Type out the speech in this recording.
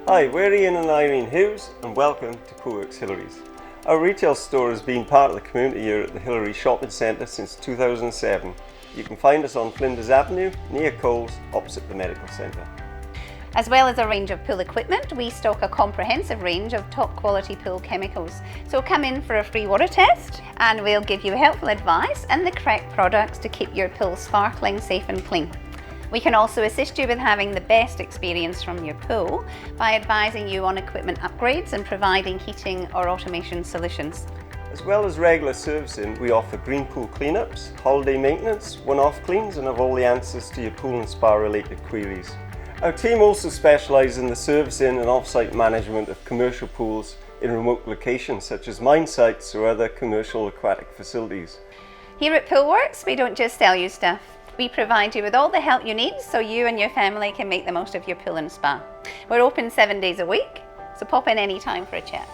Hi, we're Ian and Irene Hughes and welcome to Poolwerx Hillarys. Our retail store has been part of the community here at the Hillarys Shopping Centre since 2007. You can find us on Flinders Avenue, near Coles, opposite the Medical Centre. As well as a range of pool equipment, we stock a comprehensive range of top quality pool chemicals. So come in for a free water test and we'll give you helpful advice and the correct products to keep your pool sparkling, safe and clean. We can also assist you with having the best experience from your pool by advising you on equipment upgrades and providing heating or automation solutions. As well as regular servicing, we offer green pool cleanups, holiday maintenance, one-off cleans and have all the answers to your pool and spa related queries. Our team also specialises in the servicing and off-site management of commercial pools in remote locations such as mine sites or other commercial aquatic facilities. Here at Poolwerx, we don't just sell you stuff. We provide you with all the help you need so you and your family can make the most of your pool and spa. We're open 7 days a week, so pop in any time for a chat.